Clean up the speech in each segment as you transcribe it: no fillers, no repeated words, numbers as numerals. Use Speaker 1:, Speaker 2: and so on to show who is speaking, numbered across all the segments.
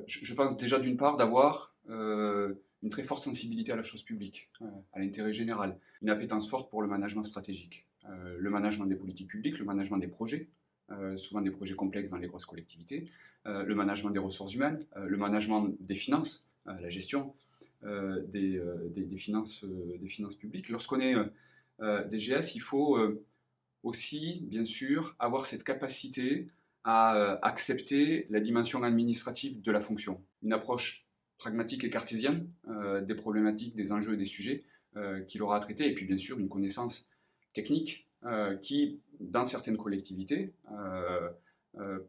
Speaker 1: Je pense déjà d'une part d'avoir une très forte sensibilité à la chose publique, à l'intérêt général, une appétence forte pour le management stratégique, le management des politiques publiques, le management des projets, souvent des projets complexes dans les grosses collectivités, le management des ressources humaines, le management des finances, la gestion des finances publiques. Lorsqu'on est DGS, il faut aussi, bien sûr, avoir cette capacité à accepter la dimension administrative de la fonction. Une approche pragmatique et cartésienne des problématiques, des enjeux et des sujets qu'il aura à traiter, et puis bien sûr une connaissance technique qui, dans certaines collectivités,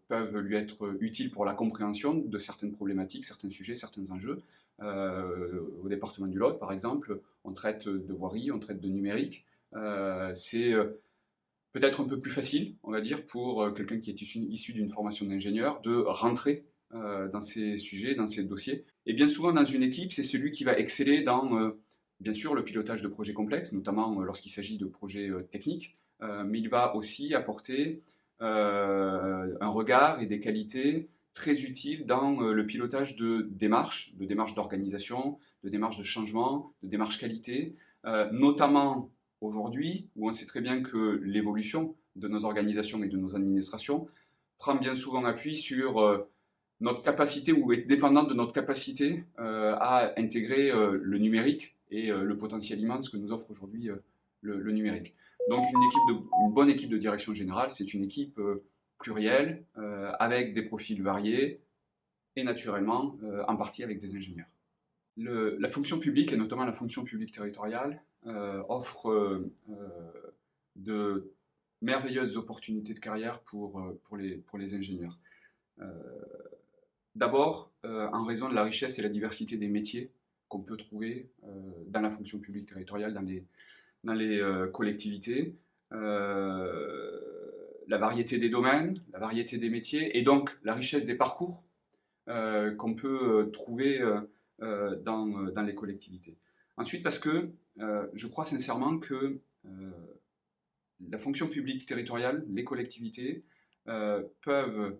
Speaker 1: peuvent lui être utiles pour la compréhension de certaines problématiques, certains sujets, certains enjeux. Au département du Lot, par exemple, on traite de voirie, on traite de numérique. C'est peut-être un peu plus facile, on va dire, pour quelqu'un qui est issu d'une formation d'ingénieur, de rentrer dans ces sujets, dans ces dossiers. Et bien souvent, dans une équipe, c'est celui qui va exceller dans, bien sûr, le pilotage de projets complexes, notamment lorsqu'il s'agit de projets techniques, mais il va aussi apporter un regard et des qualités très utiles dans le pilotage de démarches d'organisation, de démarches de changement, de démarches qualité, notamment aujourd'hui, où on sait très bien que l'évolution de nos organisations et de nos administrations prend bien souvent appui sur notre capacité ou est dépendante de notre capacité à intégrer le numérique et le potentiel immense que nous offre aujourd'hui le numérique. Donc une bonne équipe de direction générale, c'est une équipe plurielle, avec des profils variés et naturellement en partie avec des ingénieurs. La fonction publique, et notamment la fonction publique territoriale, offre de merveilleuses opportunités de carrière pour les ingénieurs. D'abord, en raison de la richesse et la diversité des métiers qu'on peut trouver dans la fonction publique territoriale, dans les collectivités, la variété des domaines, la variété des métiers, et donc la richesse des parcours qu'on peut trouver dans les collectivités. Ensuite, parce que je crois sincèrement que la fonction publique territoriale, les collectivités, peuvent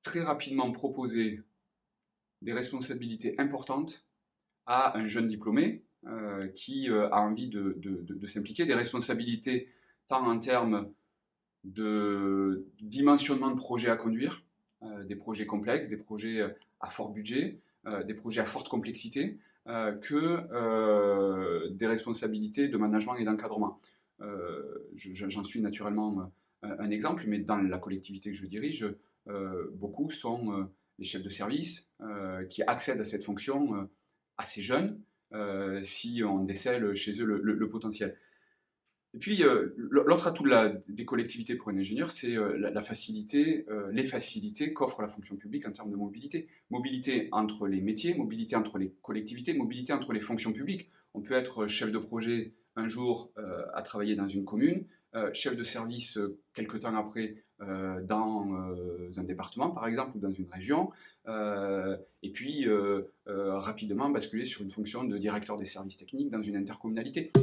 Speaker 1: très rapidement proposer des responsabilités importantes à un jeune diplômé qui a envie de s'impliquer, des responsabilités tant en termes de dimensionnement de projets à conduire, des projets complexes, des projets à fort budget, des projets à forte complexité, que des responsabilités de management et d'encadrement. J'en suis naturellement un exemple, mais dans la collectivité que je dirige, beaucoup sont les chefs de service qui accèdent à cette fonction assez jeunes, si on décèle chez eux le potentiel. Et puis, l'autre atout des collectivités pour un ingénieur, c'est la facilité, les facilités qu'offre la fonction publique en termes de mobilité. Mobilité entre les métiers, mobilité entre les collectivités, mobilité entre les fonctions publiques. On peut être chef de projet un jour à travailler dans une commune, chef de service quelque temps après dans un département, par exemple, ou dans une région, et puis rapidement basculer sur une fonction de directeur des services techniques dans une intercommunalité.